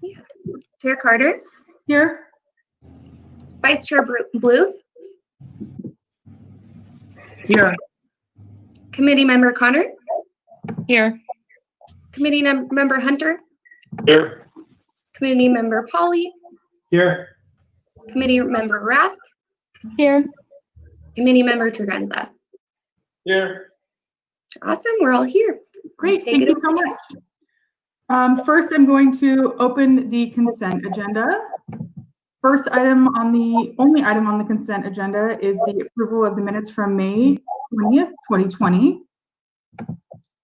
Yeah. Chair Carter. Here. Vice Chair Bluth. Here. Committee Member Connor. Here. Committee Member Hunter. Here. Committee Member Polly. Here. Committee Member Rath. Here. Committee Member Tregenza. Here. Awesome, we're all here. Great, thank you so much. First, I'm going to open the consent agenda. First item only item on the consent agenda is the approval of the minutes from May 20th, 2020.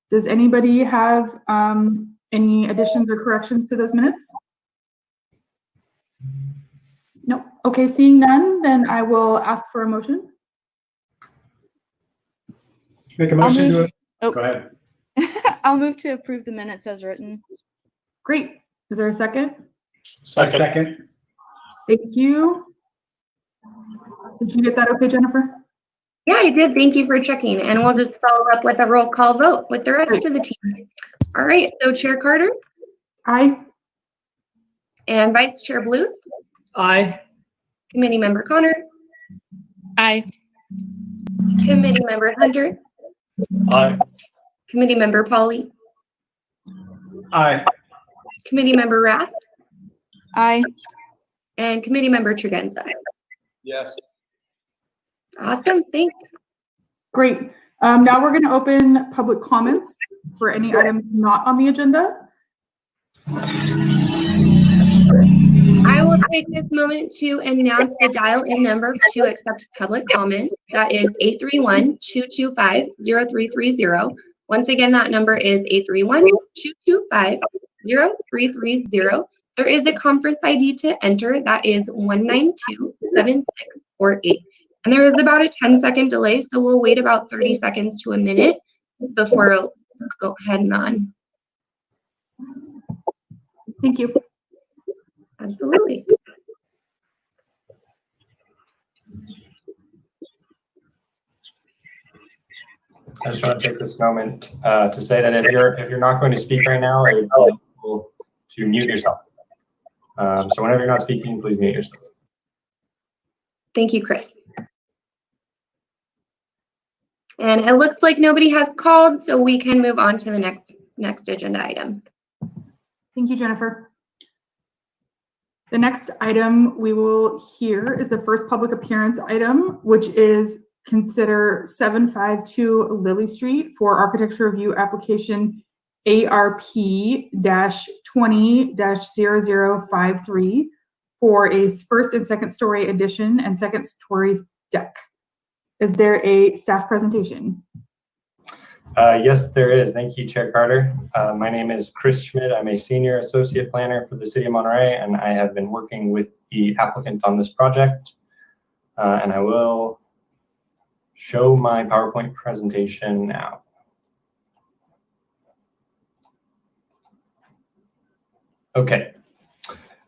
Does anybody have any additions or corrections to those minutes? No. Okay, seeing none, then I will ask for a motion. Make a motion to it. Go ahead. I'll move to approve the minutes as written. Great. Is there a second? Second. Thank you. Did you get that okay, Jennifer? Yeah, I did. Thank you for checking. And we'll just follow up with a roll call vote with the rest of the team. All right, so Chair Carter. Aye. And Vice Chair Bluth. Aye. Committee Member Connor. Aye. Committee Member Hunter. Aye. Committee Member Polly. Aye. Committee Member Rath. Aye. And Committee Member Tregenza. Yes. Awesome, thanks. Great. Now we're going to open public comments for any items not on the agenda. I will take this moment to announce the dial-in number to accept public comment. That is 831-225-0330. Once again, that number is 831-225-0330. There is a conference ID to enter. That is 1927648. And there is about a 10-second delay, so we'll wait about 30 seconds to a minute before we'll go ahead and on. Thank you. Absolutely. I just want to take this moment to say that if you're not going to speak right now, I would like you to mute yourself. So whenever you're not speaking, please mute yourself. Thank you, Chris. And it looks like nobody has called, so we can move on to the next agenda item. Thank you, Jennifer. The next item we will hear is the first public appearance item, which is consider 752 Lily Street for architecture review application ARP-20-0053 for a first and second story addition and second story deck. Is there a staff presentation? Yes, there is. Thank you, Chair Carter. My name is Chris Schmidt. I'm a senior associate planner for the City of Monterey, and I have been working with the applicant on this project. And I will show my PowerPoint presentation now. Okay.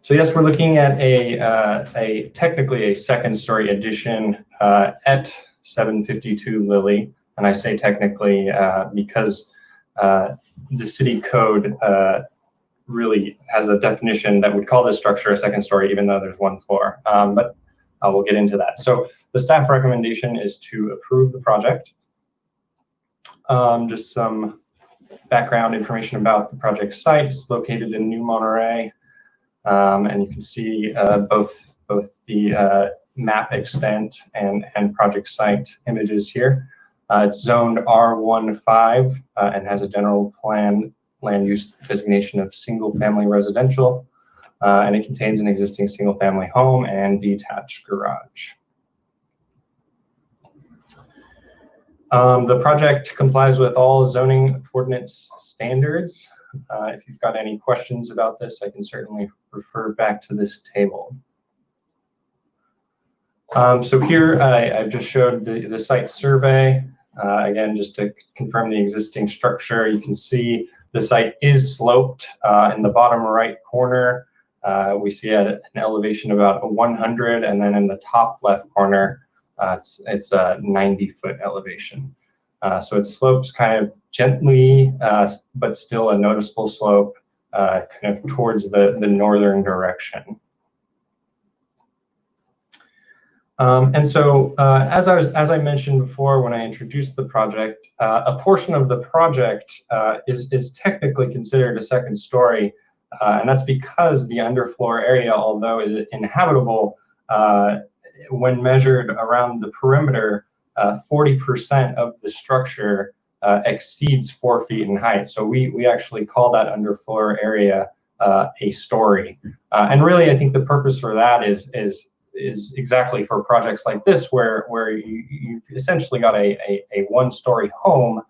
So yes, we're looking at technically a second story addition at 752 Lily. And I say technically because the city code really has a definition that would call this structure a second story, even though there's one floor. But we'll get into that. So the staff recommendation is to approve the project. Just some background information about the project site. It's located in New Monterey. And you can see both the map extent and project site images here. It's zoned R15 and has a general plan land use designation of single family residential. And it contains an existing single family home and detached garage. The project complies with all zoning ordinance standards. If you've got any questions about this, I can certainly refer back to this table. So here I've just showed the site survey. Again, just to confirm the existing structure, you can see the site is sloped. In the bottom right corner, we see an elevation about 100, and then in the top left corner, it's a 90-foot elevation. So it slopes kind of gently, but still a noticeable slope. kind of towards the northern direction. And so, as I mentioned before when I introduced the project, a portion of the project is technically considered a second story, and that's because the underfloor area, although inhabitable, when measured around the perimeter, 40% of the structure exceeds 4 feet in height. So we actually call that underfloor area a story. And really, I think the purpose for that is exactly for projects like this, where you've essentially got a one-story home,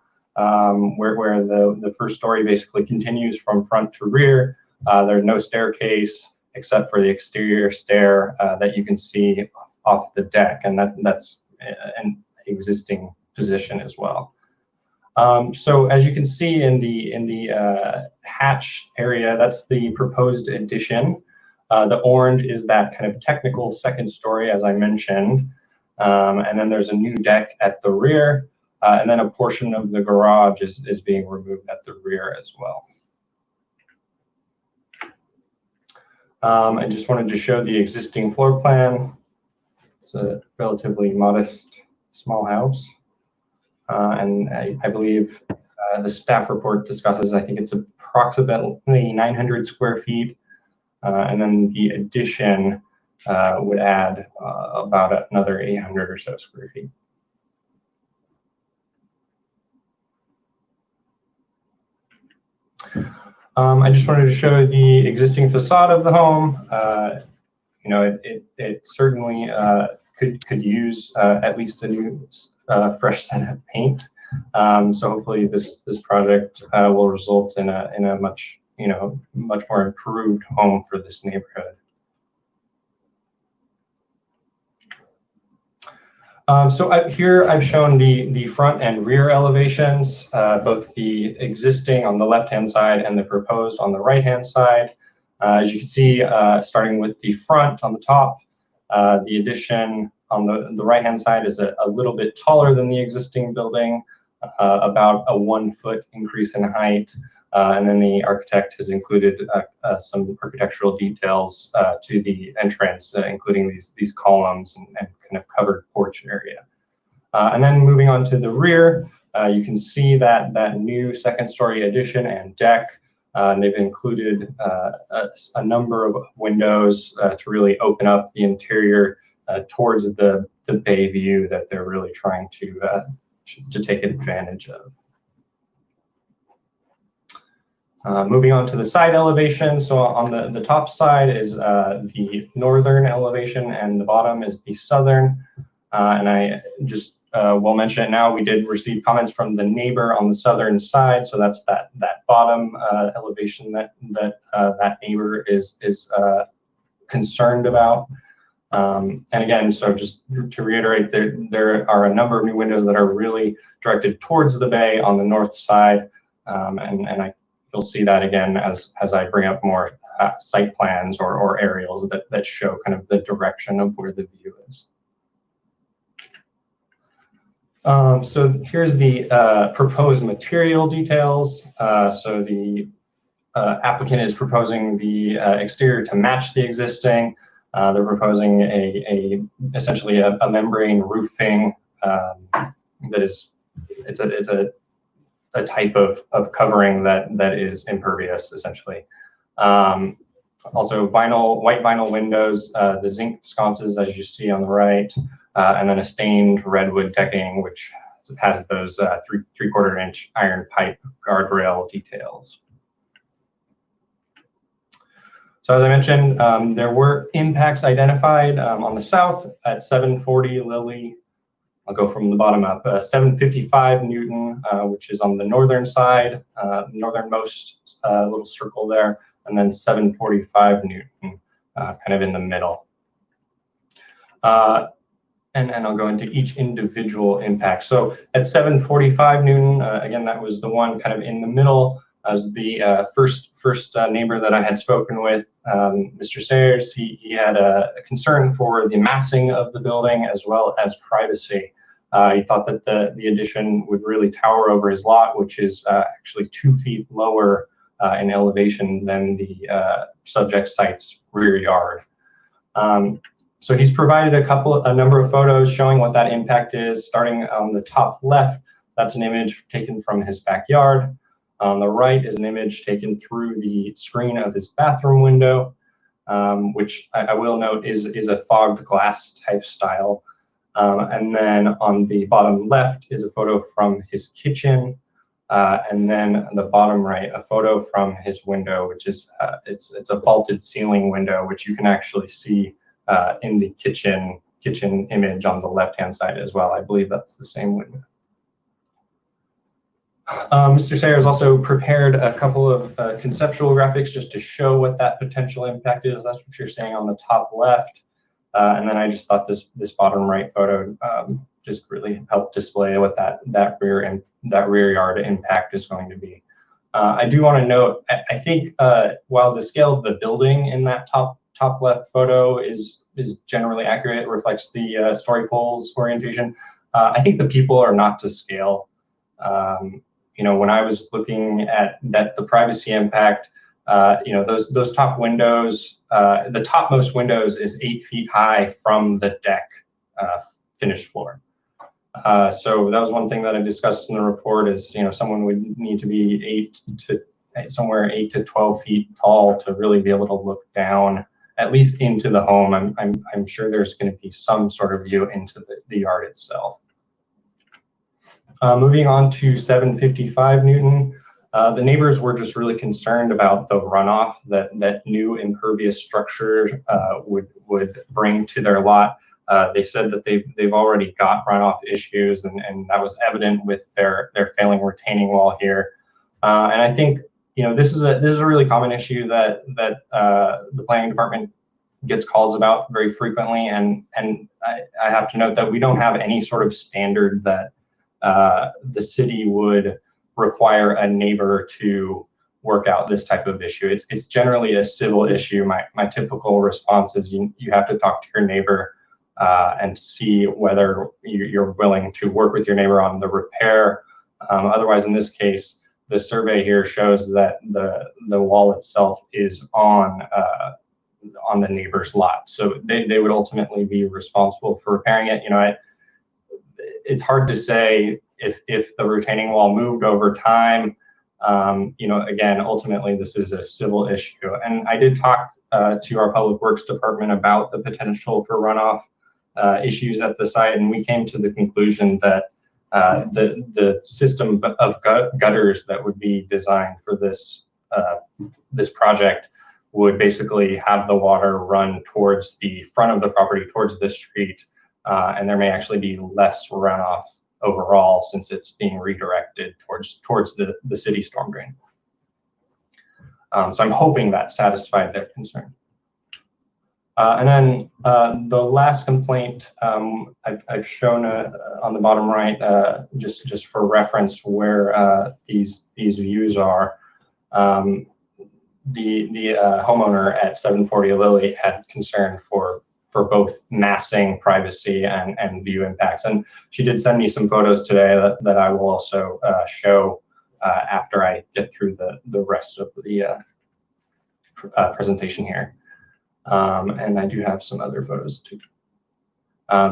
where the first story basically continues from front to rear. There's no staircase except for the exterior stair that you can see off the deck, and that's an existing position as well. So as you can see in the hatch area, that's the proposed addition. The orange is that kind of technical second story, as I mentioned. And then there's a new deck at the rear, and then a portion of the garage is being removed at the rear as well. I just wanted to show the existing floor plan. It's a relatively modest, small house. And I believe the staff report discusses, I think it's approximately 900 square feet. And then the addition would add about another 800 or so square feet. I just wanted to show the existing facade of the home. You know, it certainly could use at least a new fresh set of paint. So hopefully this project will result in a much more improved home for this neighborhood. So here I've shown the front and rear elevations, both the existing on the left-hand side and the proposed on the right-hand side. As you can see, starting with the front on the top, the addition on the right-hand side is a little bit taller than the existing building, about a 1 foot increase in height. And then the architect has included some architectural details to the entrance, including these columns and kind of covered porch area. And then moving on to the rear, you can see that new second story addition and deck. And they've included a number of windows to really open up the interior towards the bay view that they're really trying to take advantage of. Moving on to the side elevation. So on the top side is the northern elevation, and the bottom is the southern. And I just will mention it now, we did receive comments from the neighbor on the southern side. So that's that bottom elevation that neighbor is concerned about. And again, so just to reiterate, there are a number of new windows that are really directed towards the bay on the north side. And you'll see that again as I bring up more site plans or aerials that show kind of the direction of where the view is. So here's the proposed material details. So the applicant is proposing the exterior to match the existing. They're proposing essentially a membrane roofing that is it's a type of covering that is impervious, essentially. Also white vinyl windows, the zinc sconces as you see on the right, and then a stained redwood decking which has those 3/4 inch iron pipe guardrail details. So as I mentioned, there were impacts identified on the south at 740 Lily. I'll go from the bottom up. 755 Newton, which is on the northern side, northernmost little circle there, and then 745 Newton, kind of in the middle. And I'll go into each individual impact. So at 745 Newton, again, that was the one kind of in the middle. As the first neighbor that I had spoken with, Mr. Sayers, he had a concern for the massing of the building as well as privacy. He thought that the addition would really tower over his lot, which is actually 2 feet lower in elevation than the subject site's rear yard. So he's provided a number of photos showing what that impact is. Starting on the top left, that's an image taken from his backyard. On the right is an image taken through the screen of his bathroom window, which I will note is a fogged glass type style. And then on the bottom left is a photo from his kitchen. And then on the bottom right, a photo from his window, which is it's a vaulted ceiling window, which you can actually see in the kitchen image on the left-hand side as well. I believe that's the same window. Mr. Sayers also prepared a couple of conceptual graphics just to show what that potential impact is. That's what you're seeing on the top left. And then I just thought this bottom right photo just really helped display what that rear yard impact is going to be. I do want to note, I think while the scale of the building in that top left photo is generally accurate, it reflects the story poles orientation. I think the people are not to scale. You know, when I was looking at the privacy impact, you know, those top windows, the topmost windows is 8 feet high from the deck finished floor. So that was one thing that I discussed in the report is, you know, someone would need to be somewhere 8 to 12 feet tall to really be able to look down, at least into the home. I'm sure there's going to be some sort of view into the yard itself. Moving on to 755 Newton, the neighbors were just really concerned about the runoff that new impervious structure would bring to their lot. They said that they've already got runoff issues, and that was evident with their failing retaining wall here. And I think, you know, this is a really common issue that the planning department gets calls about very frequently, and I have to note that we don't have any sort of standard that the city would require a neighbor to work out this type of issue. It's generally a civil issue. My typical response is you have to talk to your neighbor and see whether you're willing to work with your neighbor on the repair. Otherwise, in this case, the survey here shows that the wall itself is on the neighbor's lot, so they would ultimately be responsible for repairing it. You know, it's hard to say if the retaining wall moved over time. You know, again, ultimately this is a civil issue, and I did talk to our Public Works Department about the potential for runoff issues at the site, and we came to the conclusion that the system of gutters that would be designed for this project would basically have the water run towards the front of the property, towards the street, and there may actually be less runoff overall since it's being redirected towards the city storm drain. So I'm hoping that satisfied their concern. And then the last complaint I've shown on the bottom right, just for reference where these views are. The homeowner at 740 Lily had concern for both massing, privacy, and view impacts. And she did send me some photos today that I will also show after I get through the rest of the presentation here. And I do have some other photos too.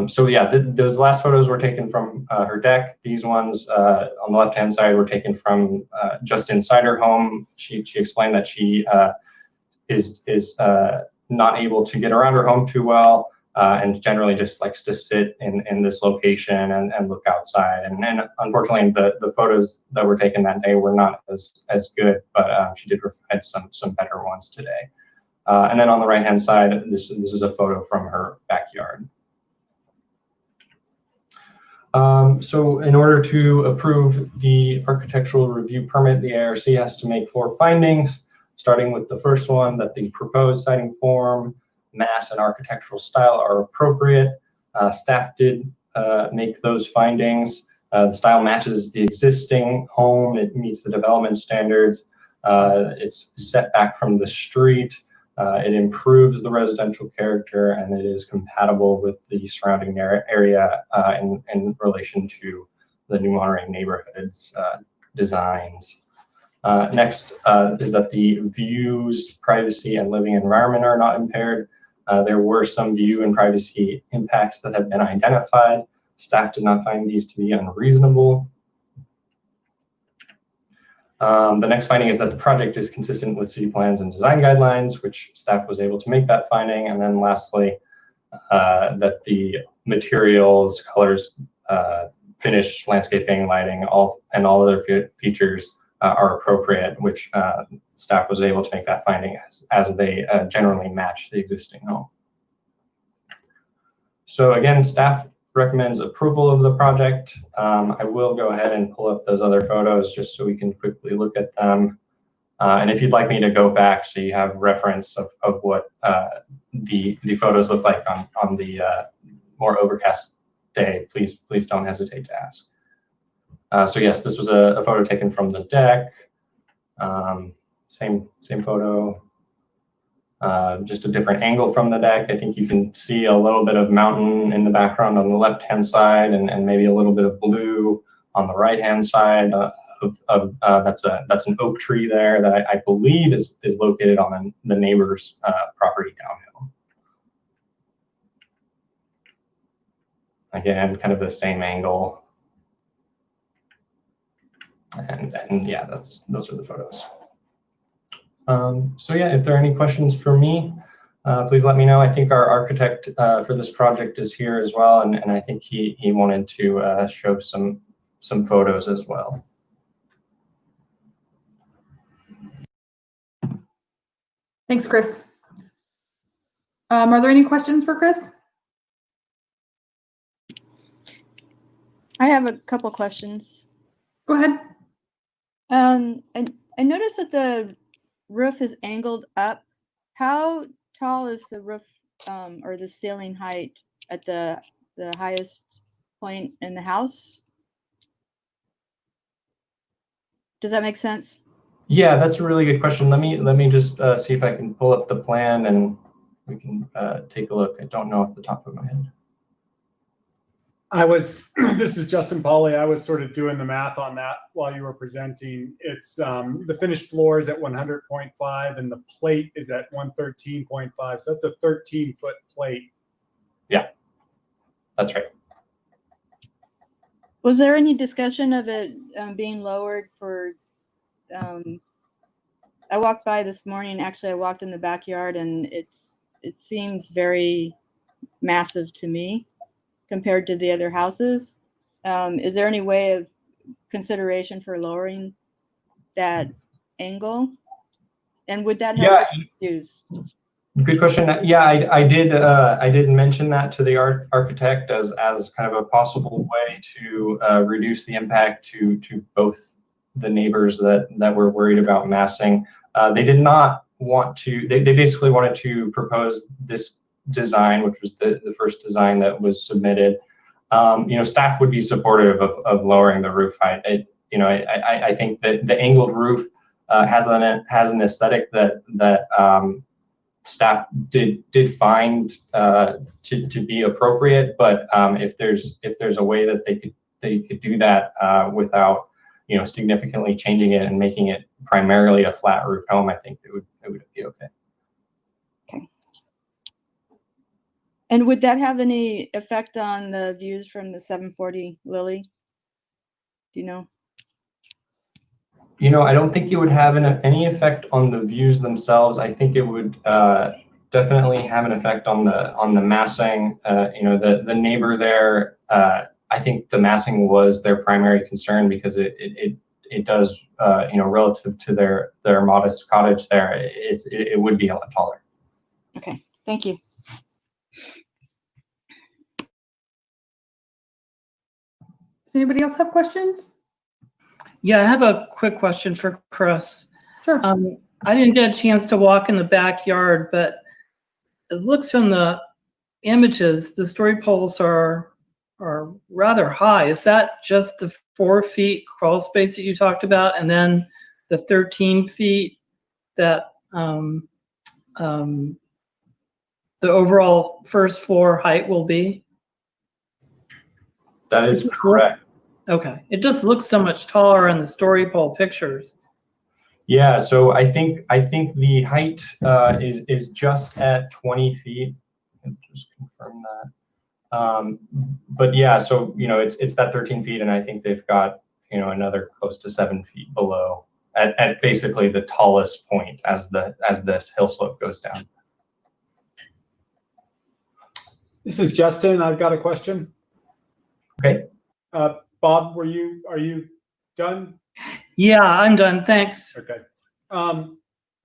So yeah, those last photos were taken from her deck. These ones on the left-hand side were taken from just inside her home. She explained that she is not able to get around her home too well, and generally just likes to sit in this location and look outside. And unfortunately, the photos that were taken that day were not as good, but she did provide some better ones today. And then on the right-hand side, this is a photo from her backyard. So in order to approve the architectural review permit, the ARC has to make 4 findings, starting with the first one, that the proposed siding form, mass, and architectural style are appropriate. Staff did make those findings. The style matches the existing home. It meets the development standards. It's set back from the street. It improves the residential character, and it is compatible with the surrounding area in relation to the New Monterey neighborhood's designs. Next is that the views, privacy, and living environment are not impaired. There were some view and privacy impacts that have been identified. Staff did not find these to be unreasonable. The next finding is that the project is consistent with city plans and design guidelines, which staff was able to make that finding. And then lastly, that the materials, colors, finish, landscaping, lighting, all other features are appropriate, which staff was able to make that finding as they generally match the existing home. So again, staff recommends approval of the project. I will go ahead and pull up those other photos just so we can quickly look at them. And if you'd like me to go back so you have reference of what the photos look like on the more overcast day, please don't hesitate to ask. So yes, this was a photo taken from the deck. Same photo, just a different angle from the deck. I think you can see a little bit of mountain in the background on the left-hand side, and maybe a little bit of blue on the right-hand side. That's an oak tree there that I believe is located on the neighbor's property downhill. Again, kind of the same angle. And yeah, those are the photos. So yeah, if there are any questions for me, please let me know. I think our architect for this project is here as well, and I think he wanted to show some photos as well. Thanks, Chris. Are there any questions for Chris? I have a couple questions. Go ahead. I noticed that the roof is angled up. How tall is the roof or the ceiling height at the highest point in the house? Does that make sense? Yeah, that's a really good question. Let me just see if I can pull up the plan and we can take a look. I don't know off the top of my head. This is Justin Pauly. I was sort of doing the math on that while you were presenting. It's the finished floor is at 100.5 and the plate is at 113.5. So that's a 13-foot plate. Yeah, that's right. Was there any discussion of it being lowered for, I walked by this morning, actually I walked in the backyard and it seems very massive to me compared to the other houses. Is there any way of consideration for lowering that angle? And would that help use? Good question. Yeah, I did mention that to the architect as kind of a possible way to reduce the impact to both the neighbors that were worried about massing. They did not want to. They basically wanted to propose this design, which was the first design that was submitted. Staff would be supportive of lowering the roof height. I think that the angled roof has an aesthetic that staff did find to be appropriate, but if there's a way that they could do that without significantly changing it and making it primarily a flat roof home, I think it would be okay. Okay. And would that have any effect on the views from the 740 Lily? Do you know? I don't think it would have any effect on the views themselves. I think it would definitely have an effect on the massing. The neighbor there, I think the massing was their primary concern because it does, relative to their modest cottage there, it would be a lot taller. Okay, thank you. Does anybody else have questions? Yeah, I have a quick question for Chris. Sure. I didn't get a chance to walk in the backyard, but it looks from the images, the story poles are rather high. Is that just the 4 feet crawl space that you talked about, and then the 13 feet that the overall first floor height will be? That is correct. Okay, it just looks so much taller in the story pole pictures. Yeah, so I think the height is just at 20 feet. Let me just confirm that. But yeah, so it's that 13 feet, and I think they've got another close to 7 feet below at basically the tallest point as this hill slope goes down. This is Justin. I've got a question. Okay. Bob, are you done? Yeah, I'm done. Thanks. Okay.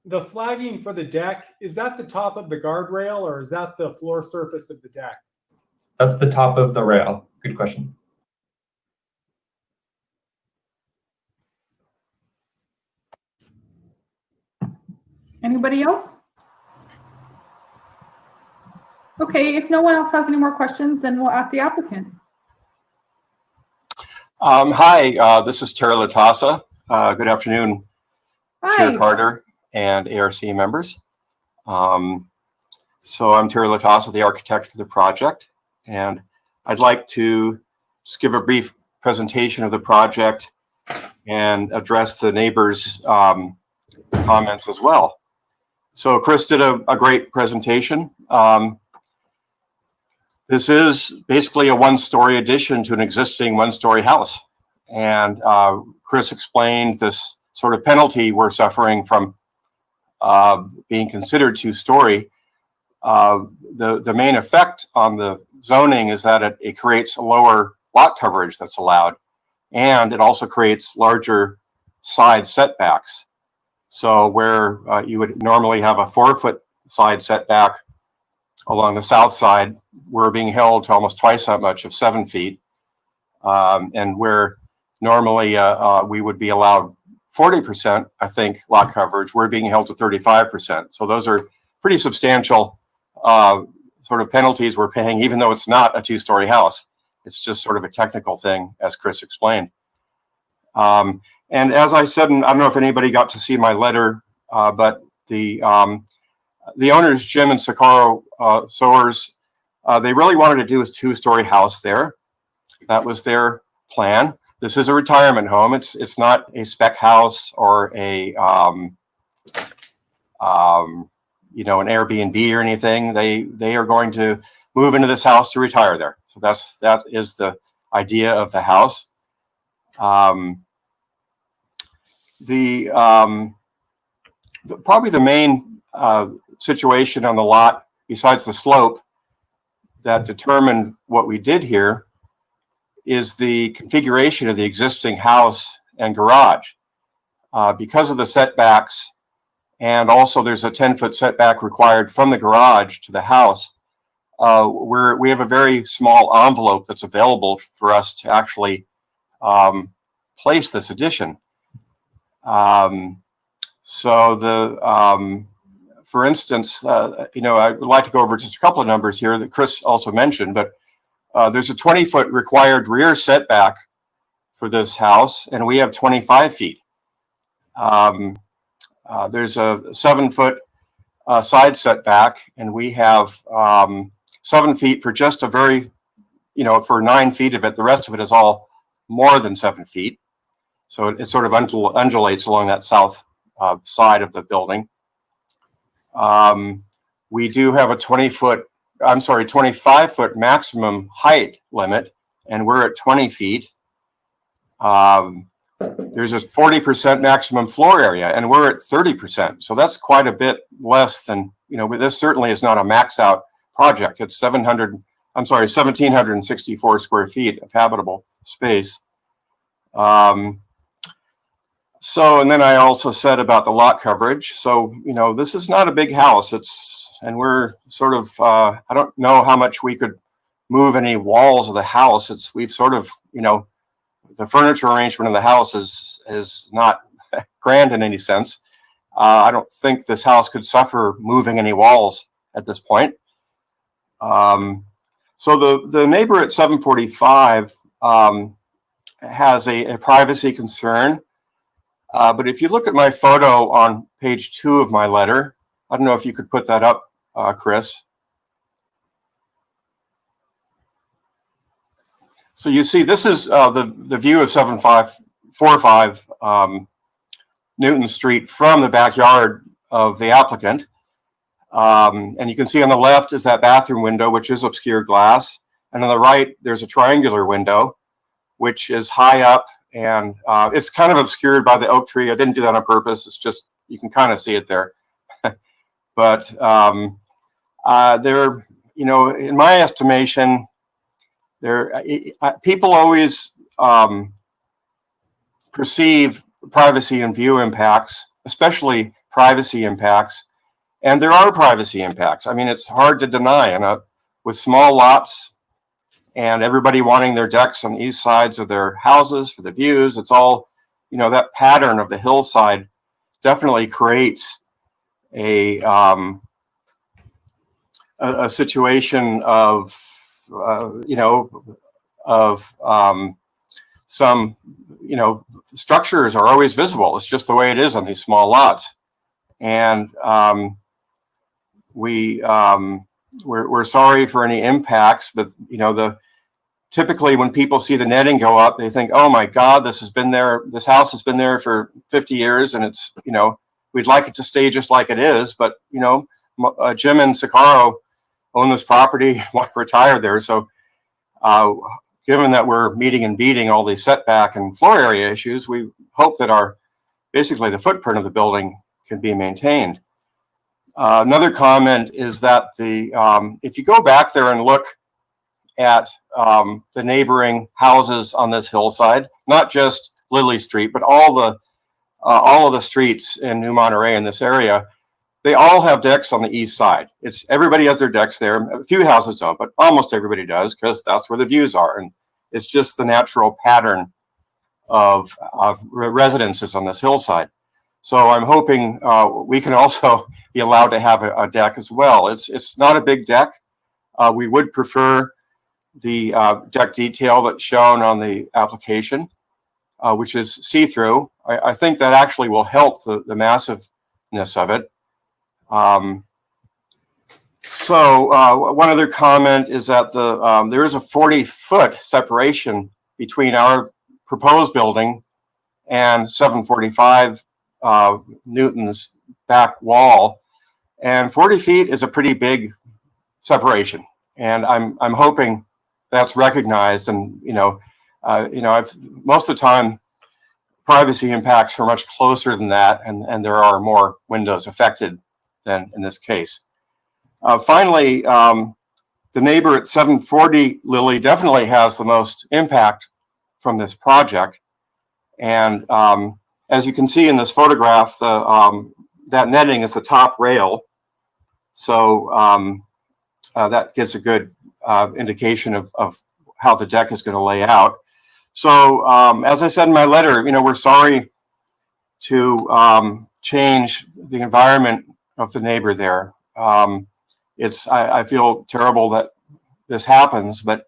The flagging for the deck, is that the top of the guardrail or is that the floor surface of the deck? That's the top of the rail. Good question. Anybody else? Okay, if no one else has any more questions, then we'll ask the applicant. Hi, this is Terry Lacasa. Good afternoon, Chair Hi. Carter and ARC members. So I'm Terry Lacasa, the architect for the project, and I'd like to just give a brief presentation of the project and address the neighbors' comments as well. So Chris did a great presentation. This is basically a one-story addition to an existing one-story house. And Chris explained this sort of penalty we're suffering from being considered two-story. The main effect on the zoning is that it creates a lower lot coverage that's allowed. And it also creates larger side setbacks. So where you would normally have a 4-foot side setback along the south side, we're being held to almost twice that much of 7 feet. And where normally we would be allowed 40%, I think, lot coverage, we're being held to 35%. So those are pretty substantial sort of penalties we're paying, even though it's not a two-story house. It's just sort of a technical thing, as Chris explained. And as I said, and I don't know if anybody got to see my letter, but the owners, Jim and Sakaro Soares, they really wanted to do a two-story house there. That was their plan. This is a retirement home. It's not a spec house or a an Airbnb or anything. They are going to move into this house to retire there. So that is the idea of the house. Probably the main situation on the lot, besides the slope, that determined what we did here is the configuration of the existing house and garage. Because of the setbacks, and also there's a 10-foot setback required from the garage to the house, we have a very small envelope that's available for us to actually place this addition. For instance, I would like to go over just a couple of numbers here that Chris also mentioned, but there's a 20-foot required rear setback for this house, and we have 25 feet. There's a 7-foot side setback, and we have 7 feet for just a very, for 9 feet of it. The rest of it is all more than 7 feet. So it sort of undulates along that south side of the building. We do have a 25-foot maximum height limit, and we're at 20 feet. There's a 40% maximum floor area, and we're at 30%. So that's quite a bit less than, this certainly is not a max out project. It's 1,764 square feet of habitable space. And then I also said about the lot coverage. So, this is not a big house. And we're sort of, I don't know how much we could move any walls of the house. We've sort of, the furniture arrangement in the house is not grand in any sense. I don't think this house could suffer moving any walls at this point. So the neighbor at 745 has a privacy concern. But if you look at my photo on page 2 of my letter, I don't know if you could put that up, Chris. So you see, this is the view of 7545 Newton Street from the backyard of the applicant. And you can see on the left is that bathroom window, which is obscured glass. And on the right, there's a triangular window, which is high up, and it's kind of obscured by the oak tree. I didn't do that on purpose. It's just, you can kind of see it there. But there, you know, in my estimation, people always perceive privacy and view impacts, especially privacy impacts. And there are privacy impacts. I mean, it's hard to deny. And with small lots and everybody wanting their decks on the east sides of their houses for the views, it's all, you know, that pattern of the hillside definitely creates a situation of, you know, of some, you know, structures are always visible. It's just the way it is on these small lots. And we're sorry for any impacts, but, you know, typically when people see the netting go up, they think, oh my God, this house has been there for 50 years and it's, you know, we'd like it to stay just like it is. But, you know, Jim and Sakaro own this property, want to retire there. So given that we're meeting and beating all these setback and floor area issues, we hope that basically the footprint of the building can be maintained. Another comment is that if you go back there and look at the neighboring houses on this hillside, not just Lily Street, but all of the streets in New Monterey in this area, they all have decks on the east side. Everybody has their decks there. A few houses don't, but almost everybody does, because that's where the views are. And it's just the natural pattern of residences on this hillside. So I'm hoping we can also be allowed to have a deck as well. It's not a big deck. We would prefer the deck detail that's shown on the application, which is see-through. I think that actually will help the massiveness of it. So one other comment is that there is a 40-foot separation between our proposed building and 745 Newton's back wall, and 40 feet is a pretty big separation. And I'm hoping that's recognized. And most of the time, privacy impacts are much closer than that, and there are more windows affected than in this case. Finally, the neighbor at 740 Lily definitely has the most impact from this project. And as you can see in this photograph, that netting is the top rail. So that gives a good indication of how the deck is going to lay out. So as I said in my letter, we're sorry to change the environment of the neighbor there. I feel terrible that this happens, but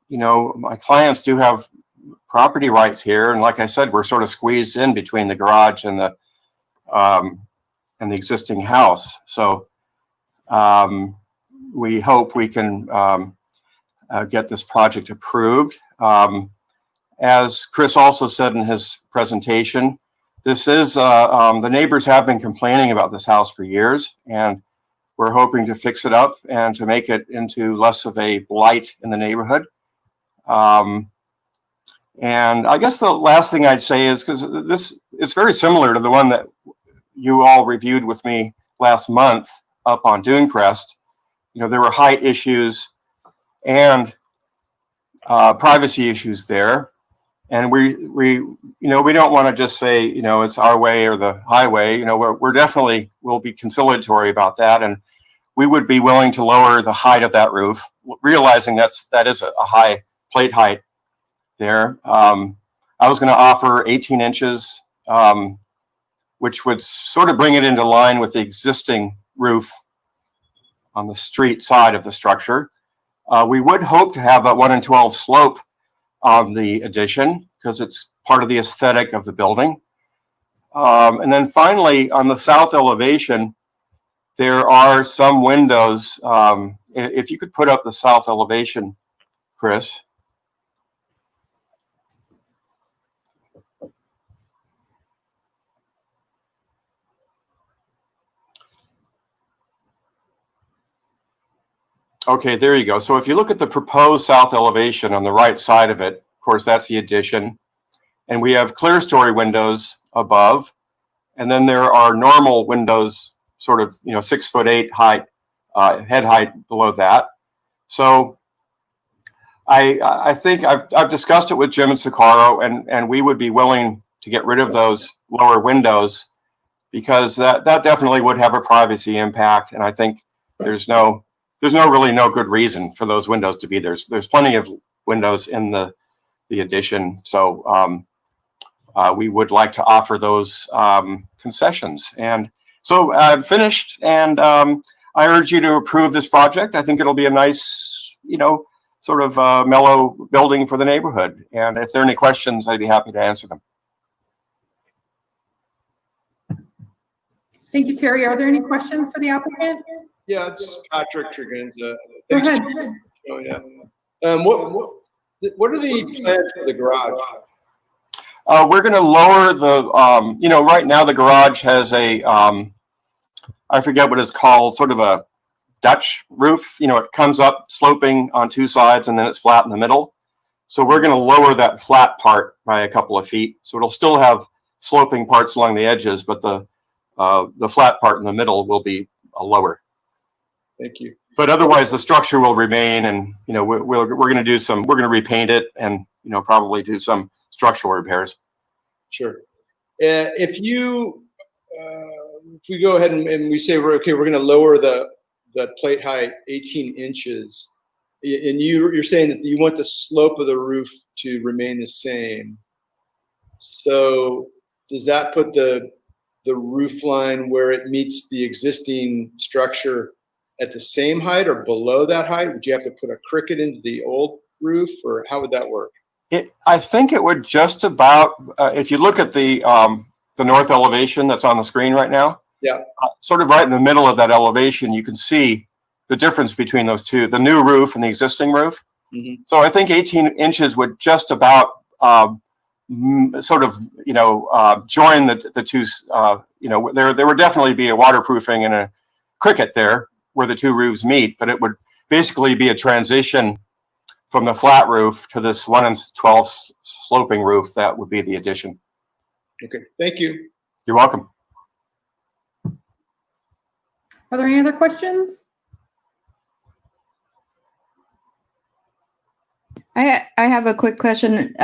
my clients do have property rights here, and like I said, we're sort of squeezed in between the garage and the existing house. So we hope we can get this project approved. As Chris also said in his presentation, this is the neighbors have been complaining about this house for years, and we're hoping to fix it up and to make it into less of a blight in the neighborhood. And I guess the last thing I'd say is, because it's very similar to the one that you all reviewed with me last month up on Dunecrest. There were height issues and privacy issues there. And we don't want to just say, it's our way or the highway. We're definitely will be conciliatory about that. And we would be willing to lower the height of that roof, realizing that is a high plate height there. I was going to offer 18 inches, which would sort of bring it into line with the existing roof on the street side of the structure. We would hope to have that 1 in 12 slope on the addition, because it's part of the aesthetic of the building. And then finally, on the south elevation, there are some windows. If you could put up the south elevation, Chris. Okay, there you go. So if you look at the proposed south elevation on the right side of it, of course, that's the addition. And we have clear story windows above. And then there are normal windows, sort of, 6'8" height, head height below that. So I think I've discussed it with Jim and Sakaro, and we would be willing to get rid of those lower windows because that definitely would have a privacy impact. And I think there's really no good reason for those windows to be there. There's plenty of windows in the addition. So we would like to offer those concessions. And so I'm finished, and I urge you to approve this project. I think it'll be a nice, sort of mellow building for the neighborhood. And if there are any questions, I'd be happy to answer them. Thank you, Terry. Are there any questions for the applicant? Yeah, it's Patrick Tregenza. Go ahead. Oh, yeah. What are the plans for the garage? We're going to lower the, right now the garage has a, I forget what it's called, sort of a Dutch roof. It comes up sloping on two sides and then it's flat in the middle. So we're going to lower that flat part by a couple of feet. So it'll still have sloping parts along the edges, but the flat part in the middle will be lower. Thank you. But otherwise, the structure will remain, and we're going to repaint it, and probably do some structural repairs. Sure. If we go ahead and we say we're going to lower the plate height 18 inches, and you're saying that you want the slope of the roof to remain the same. So does that put the roof line where it meets the existing structure at the same height or below that height? Would you have to put a cricket into the old roof, or how would that work? I think it would just about, if you look at the north elevation that's on the screen right now, yeah, sort of right in the middle of that elevation, you can see the difference between those two, the new roof and the existing roof. Mm-hmm. So I think 18 inches would just about sort of, join the two, there would definitely be a waterproofing and a cricket there where the two roofs meet, but it would basically be a transition from the flat roof to this 1/12 sloping roof. That would be the addition. Okay, thank you. You're welcome. Are there any other questions? I have a quick question.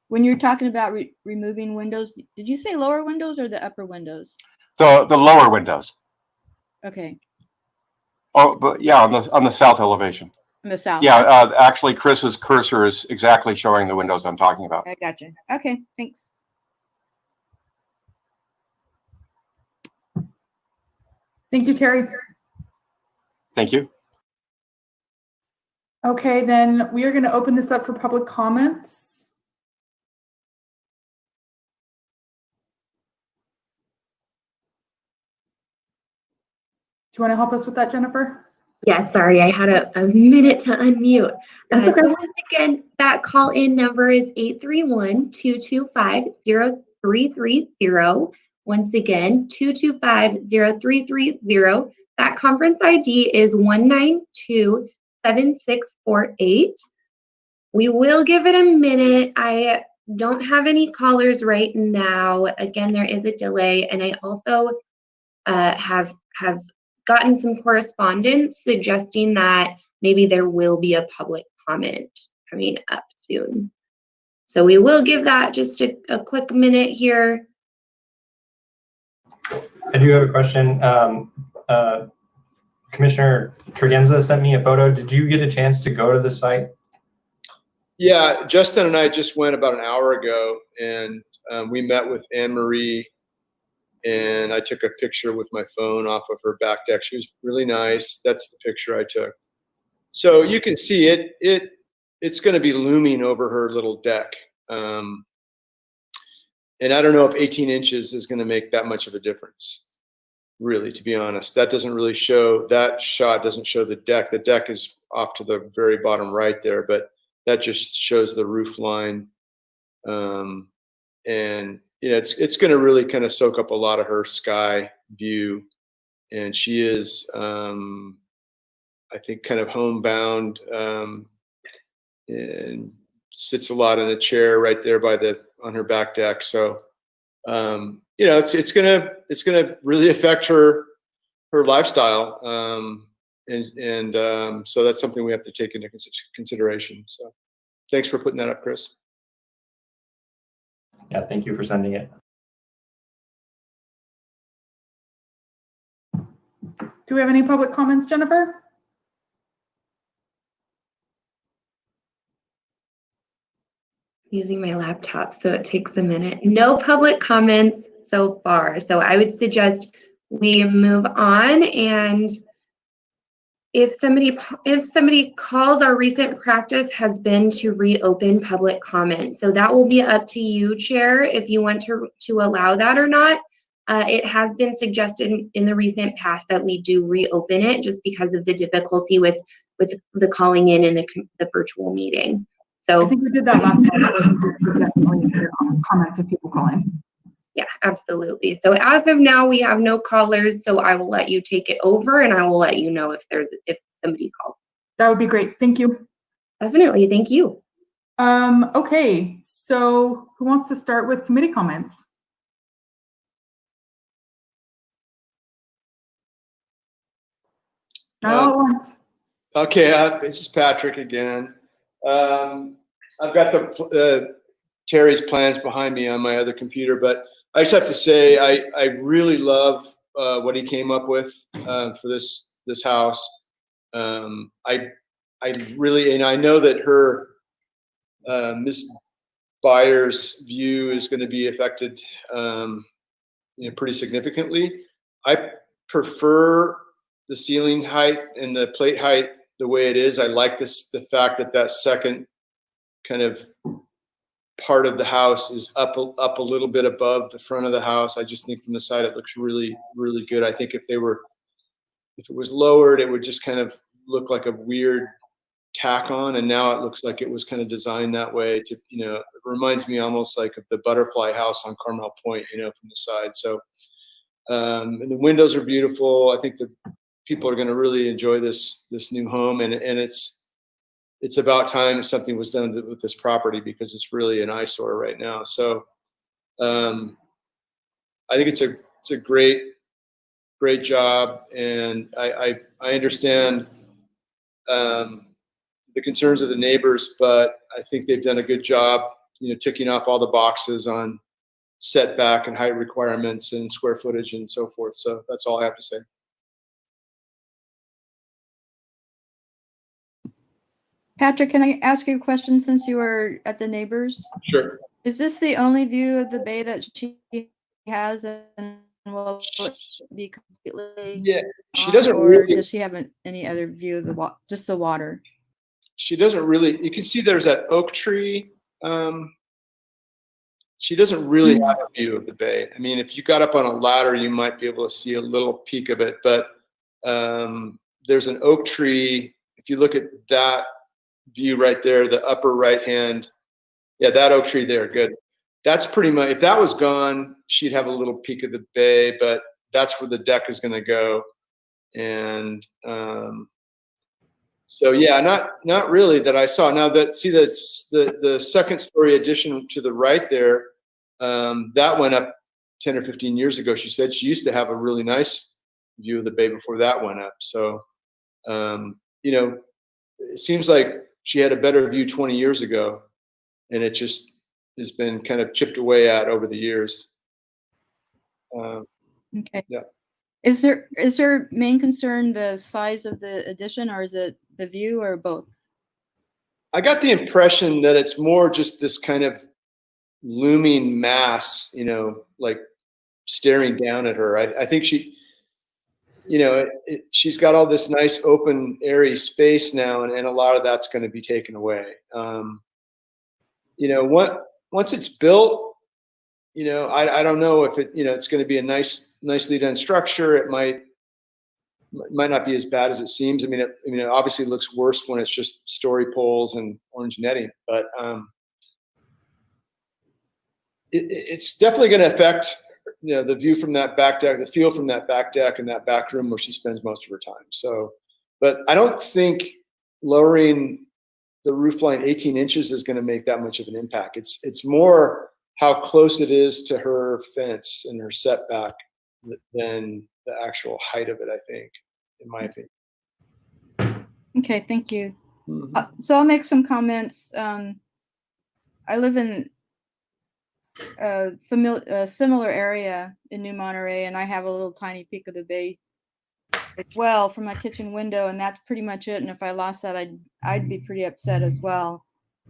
When you're talking about removing windows, did you say lower windows or the upper windows? The lower windows. Okay. Oh, but yeah, on the south elevation. In the south. Yeah, actually, Chris's cursor is exactly showing the windows I'm talking about. I gotcha. Okay, thanks. Thank you, Terry. Thank you. Okay, then we are going to open this up for public comments. Do you want to help us with that, Jennifer? Yes, sorry, I had a minute to unmute. That's okay. So once again, that call-in number is 831-225-0330. Once again, 225-0330. That conference ID is 1927648. We will give it a minute. I don't have any callers right now. Again, there is a delay, and I also have gotten some correspondence suggesting that maybe there will be a public comment coming up soon. So we will give that just a quick minute here. I do have a question. Commissioner Tregenza sent me a photo. Did you get a chance to go to the site? Yeah, Justin and I just went about an hour ago, and we met with Anne Marie, and I took a picture with my phone off of her back deck. She was really nice. That's the picture I took. So you can see it's going to be looming over her little deck. And I don't know if 18 inches is going to make that much of a difference, really, to be honest. That doesn't really show, that shot doesn't show the deck. The deck is off to the very bottom right there, but that just shows the roof line. And it's going to really kind of soak up a lot of her sky view. And she is, I I think kind of homebound, and sits a lot in a chair right there on her back deck. So, you know, it's gonna really affect her lifestyle. So that's something we have to take into consideration. So thanks for putting that up, Chris. Yeah, thank you for sending it. Do we have any public comments, Jennifer? Using my laptop, so it takes a minute. No public comments so far. So I would suggest we move on, and if somebody calls, our recent practice has been to reopen public comment. So that will be up to you, Chair, if you want to allow that or not. It has been suggested in the recent past that we do reopen it just because of the difficulty with the calling in and the virtual meeting. So I think we did that last time. Definitely comments of people calling. yeah, absolutely. So as of now, we have no callers, so I will let you take it over, and I will let you know if somebody calls. That would be great. Thank you. Definitely. Thank you. Okay, so who wants to start with committee comments? Not all at once. Okay, this is Patrick again. I've got Terry's plans behind me on my other computer, but I just have to say I really love what he came up with for this house. I really, and I know that her Miss Byers' view is going to be affected, pretty significantly. I prefer the ceiling height and the plate height the way it is. I like the fact that second kind of part of the house is up a little bit above the front of the house. I just think from the side it looks really, really good. I think if it was lowered, it would just kind of look like a weird tack on, and now it looks like it was kind of designed that way to, it reminds me almost like of the butterfly house on Carmel Point, from the side. So, and the windows are beautiful. I think the people are going to really enjoy this new home, and it's about time something was done with this property because it's really an eyesore right now. So, I think it's a great job, and I understand the concerns of the neighbors, but I think they've done a good job, ticking off all the boxes on setback and height requirements and square footage and so forth. So that's all I have to say. Patrick, can I ask you a question since you were at the neighbors? Sure. Is this the only view of the bay that she has, and will it be completely? Yeah, she doesn't or really. Does she have any other view of just the water? She doesn't really. You can see there's that oak tree. She doesn't really have a view of the bay. I mean, if you got up on a ladder, you might be able to see a little peek of it. But there's an oak tree. If you look at that view right there, the upper right hand, yeah, that oak tree there, good. That's pretty much, if that was gone, she'd have a little peek of the bay, but that's where the deck is going to go. And so yeah, not really that I saw. Now that, see, that's the second story addition to the right there, that went up 10 or 15 years ago. She said she used to have a really nice view of the bay before that went up. So, it seems like she had a better view 20 years ago, and it just has been kind of chipped away at over the years. Okay. Yeah. Is her main concern the size of the addition, or is it the view, or both? I got the impression that it's more just this kind of looming mass, like staring down at her. I think she, she's got all this nice open airy space now, and a lot of that's going to be taken away. Once it's built, I don't know if it's going to be a nicely done structure. It might not be as bad as it seems. I mean, it obviously looks worse when it's just story poles and orange netting, but it's definitely going to affect, the view from that back deck, the feel from that back deck and that back room where she spends most of her time. So, But I don't think lowering the roof line 18 inches is going to make that much of an impact. It's more how close it is to her fence and her setback than the actual height of it, I think, in my opinion. Okay, thank you. Mhm. So I'll make some comments. I live in a similar area in New Monterey, and I have a little tiny peak of the bay as well from my kitchen window, and that's pretty much it. And if I lost that, I'd be pretty upset as well.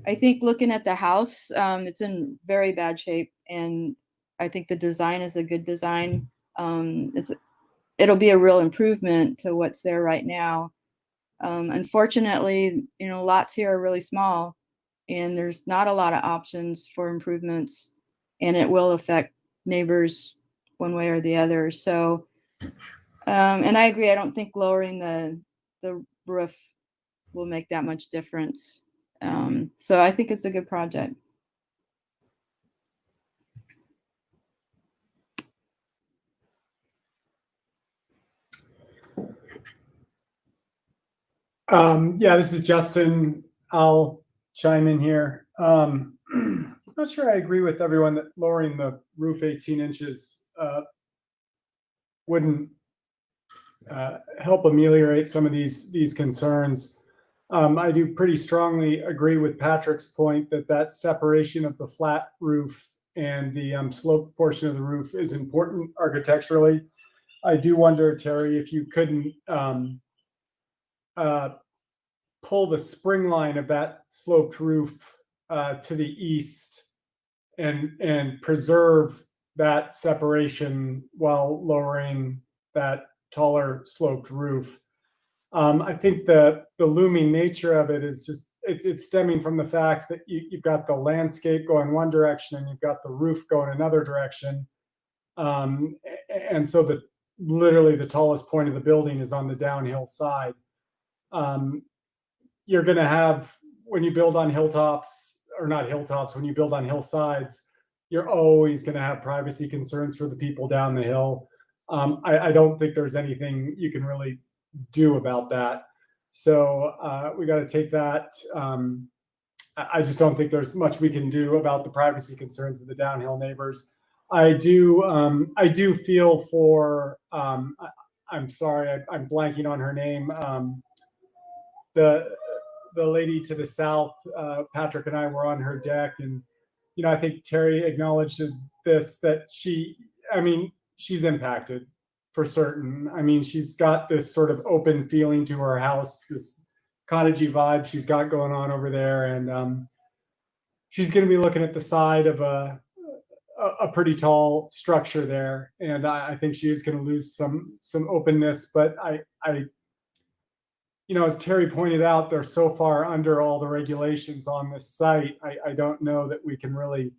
I think looking at the house, it's in very bad shape, and I think the design is a good design. It'll be a real improvement to what's there right now. Unfortunately, lots here are really small, and there's not a lot of options for improvements, and it will affect neighbors one way or the other. So, and I agree. I don't think lowering the roof will make that much difference. So I think it's a good project. Yeah, this is Justin. I'll chime in here. I'm not sure I agree with everyone that lowering the roof 18 inches wouldn't help ameliorate some of these concerns. I do pretty strongly agree with Patrick's point that separation of the flat roof and the sloped portion of the roof is important architecturally. I do wonder, Terry, if you couldn't pull the spring line of that sloped roof to the east and preserve that separation while lowering that taller sloped roof. I think the looming nature of it is just it's stemming from the fact that you've got the landscape going one direction and you've got the roof going another direction, and so literally the tallest point of the building is on the downhill side. You're going to have, when you build on hilltops, or not hilltops, when you build on hillsides, you're always going to have privacy concerns for the people down the hill. I don't think there's anything you can really do about that. So we got to take that. I just don't think there's much we can do about the privacy concerns of the downhill neighbors. I do feel for, I'm sorry, I'm blanking on her name. The lady to the south, Patrick and I were on her deck, and I think Terry acknowledged this, that she's impacted for certain. I mean, she's got this sort of open feeling to her house, this cottagey vibe she's got going on over there, and she's going to be looking at the side of a pretty tall structure there, and I think she is going to lose some openness. But as Terry pointed out, they're so far under all the regulations on this site. I don't know that we can really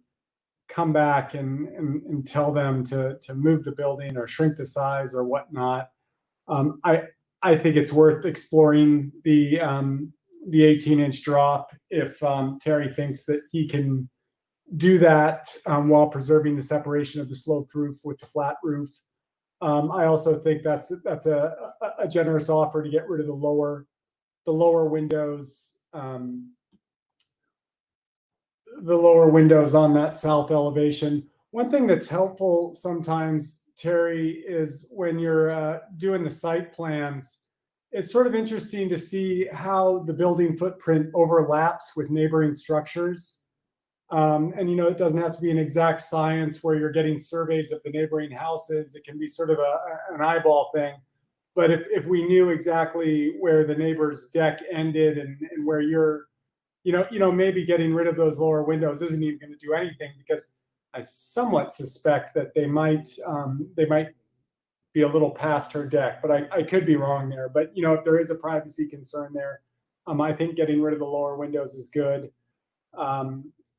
come back and tell them to move the building or shrink the size or whatnot. I think it's worth exploring the 18-inch drop if Terry thinks that he can do that while preserving the separation of the sloped roof with the flat roof. I also think that's a generous offer to get rid of the lower windows, on that south elevation. One thing that's helpful sometimes, Terry, is when you're doing the site plans, it's sort of interesting to see how the building footprint overlaps with neighboring structures. And it doesn't have to be an exact science where you're getting surveys of the neighboring houses. It can be sort of an eyeball thing. But if we knew exactly where the neighbor's deck ended and where you're, maybe getting rid of those lower windows isn't even going to do anything, because I somewhat suspect that they might be a little past her deck, but I could be wrong there. But if there is a privacy concern there, I think getting rid of the lower windows is good.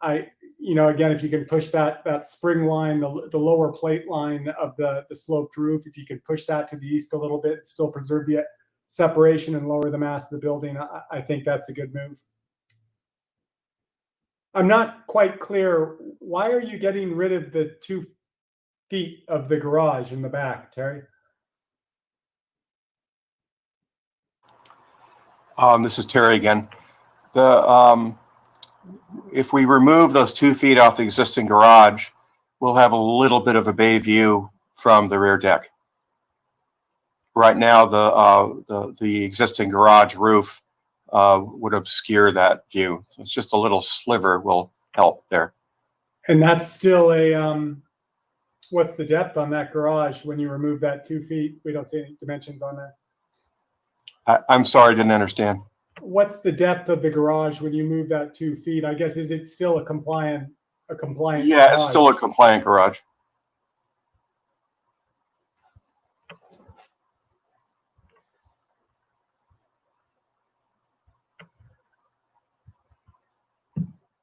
Again, if you can push that spring line, the lower plate line of the sloped roof, if you could push that to the east a little bit, still preserve the separation and lower the mass of the building, I think that's a good move. I'm not quite clear. Why are you getting rid of the 2 feet of the garage in the back, Terry? This is Terry again. If we remove those 2 feet off the existing garage, we'll have a little bit of a bay view from the rear deck. Right now, the existing garage roof would obscure that view. So it's just a little sliver will help there. And that's still a, what's the depth on that garage when you remove that 2 feet? We don't see any dimensions on that. I'm sorry, didn't understand. What's the depth of the garage when you move that 2 feet? I guess, is it still a compliant Yeah, garage? it's still a compliant garage.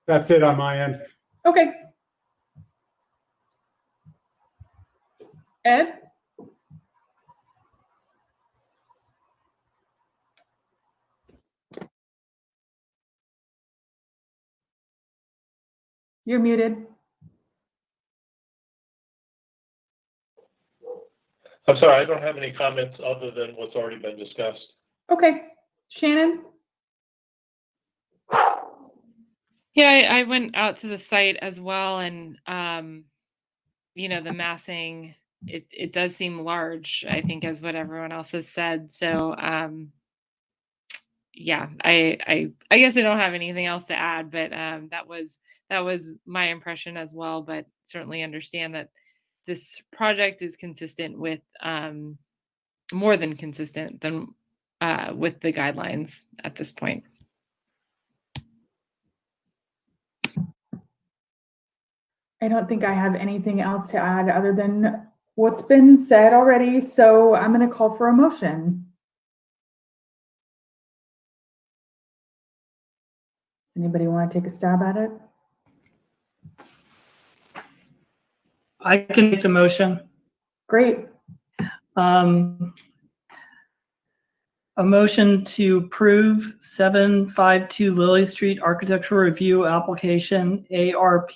That's it on my end. Okay. Ed? You're muted. I'm sorry, I don't have any comments other than what's already been discussed. Okay. Shannon? Yeah, I went out to the site as well, and you know, the massing, it does seem large, I think, as what everyone else has said. So yeah, I guess I don't have anything else to add, but that was my impression as well, but certainly understand that this project is consistent with more than consistent than with the guidelines at this point. I don't think I have anything else to add other than what's been said already. So I'm going to call for a motion. Does anybody want to take a stab at it? I can make the motion. Great. A motion to approve 752 Lily Street Architectural Review Application ARP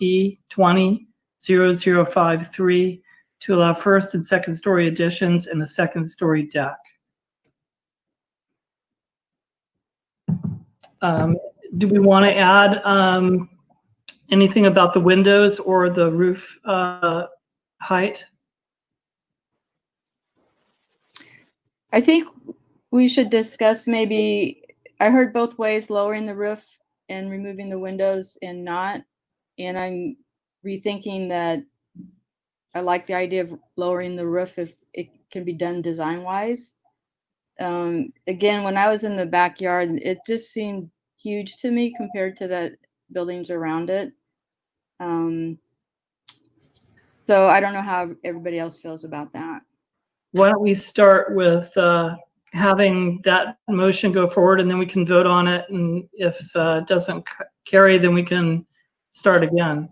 200053 to allow first and second story additions in the second story deck. Do we want to add anything about the windows or the roof height? I think we should discuss maybe, I heard both ways, lowering the roof and removing the windows and not. And I'm rethinking that I like the idea of lowering the roof if it can be done design wise. Again, when I was in the backyard, it just seemed huge to me compared to the buildings around it. So I don't know how everybody else feels about that. Why don't we start with having that motion go forward, and then we can vote on it, and if it doesn't carry, then we can start again.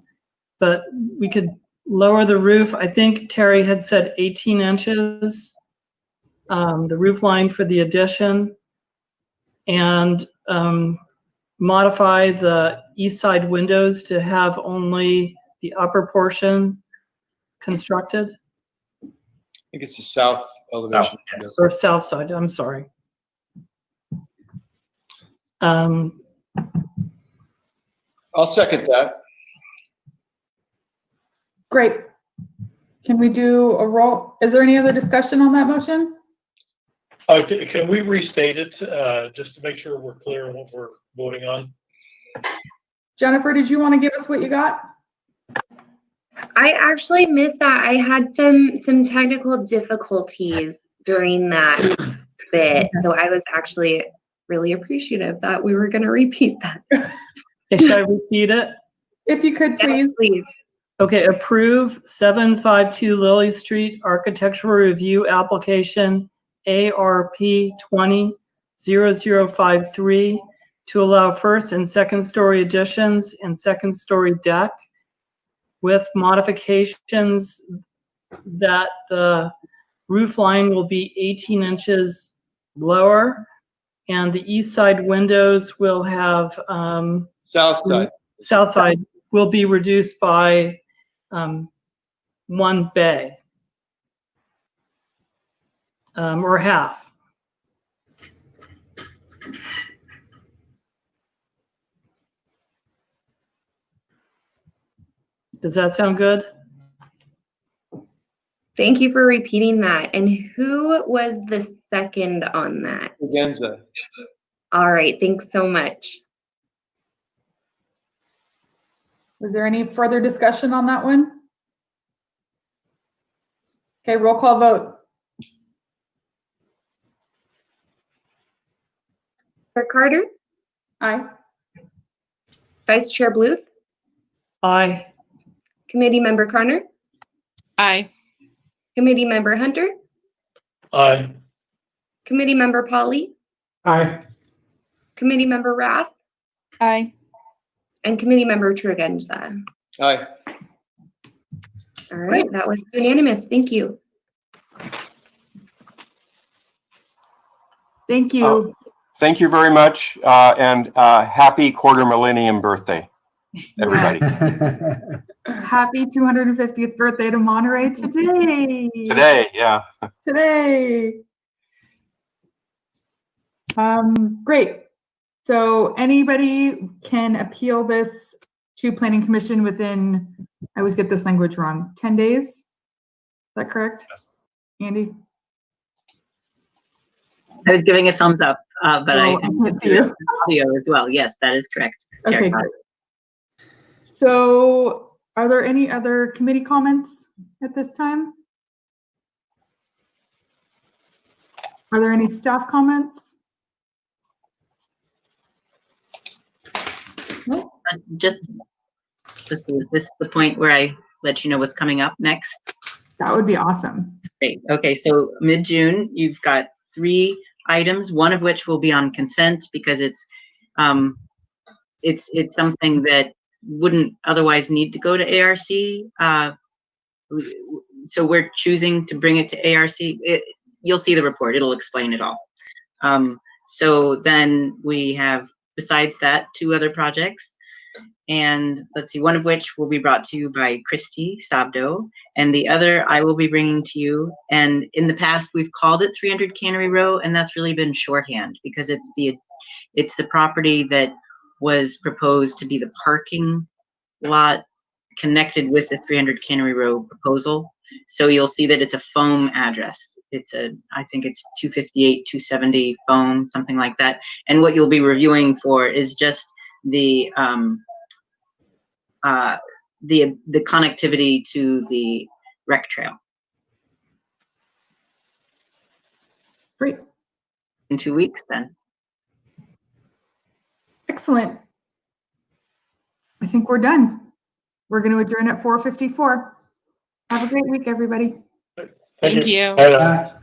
But we could lower the roof. I think Terry had said 18 inches, the roof line for the addition, and modify the east side windows to have only the upper portion constructed. I think it's the south elevation. Yes. Or south side, I'm sorry. I'll second that. Great. Can we do a roll? Is there any other discussion on that motion? Can we restate it just to make sure we're clear on what we're voting on? Jennifer, did you want to give us what you got? I actually missed that. I had some technical difficulties during that bit, so I was actually really appreciative that we were going to repeat that. Okay, should I repeat it? If you could, please. Yes, please. Okay, approve 752 Lily Street Architectural Review Application ARP 200053 to allow first and second story additions and second story deck with modifications that the roof line will be 18 inches lower and the east side windows will have South side. will be reduced by one bay or half. Does that sound good? Thank you for repeating that. And who was the second on that? Genza. All right, thanks so much. Was there any further discussion on that one? Okay, roll call vote. Chair Carter, Aye. Vice Chair Bluth, Aye. Committee Member Connor, Aye. Committee Member Hunter, Aye. Committee Member Polly, Aye. Committee Member Rath, Aye. and Committee Member Tregenza. Aye. All right, that was unanimous. Thank you. Thank you. Thank you very much, and happy quarter millennium birthday, everybody. Happy 250th birthday to Monterey today. Today, yeah. Today. Great. So anybody can appeal this to Planning Commission within, I always get this language wrong, 10 days? Is that correct? Yes. Andy? I was giving a thumbs up, but Oh, I can't see you. audio as well. Yes, that is correct. Chair Okay, Cotter. great. So are there any other committee comments at this time? Are there any staff comments? No? Just, is this the point where I let you know what's coming up next? That would be awesome. Great. Okay, so mid-June, you've got 3 items, one of which will be on consent because it's something that wouldn't otherwise need to go to ARC. So we're choosing to bring it to ARC. You'll see the report, it'll explain it all. So then we have, besides that, 2 other projects. And let's see, one of which will be brought to you by Christy Sabdo, and the other I will be bringing to you. And in the past, we've called it 300 Cannery Row, and that's really been shorthand because it's the property that was proposed to be the parking lot connected with the 300 Cannery Row proposal. So you'll see that it's a foam address. I think it's 258, 270 foam, something like that. And what you'll be reviewing for is just the connectivity to the rec trail. Great. In 2 weeks then. Excellent. I think we're done. We're going to adjourn at 4:54. Have a great week, everybody. Thank you. Bye now.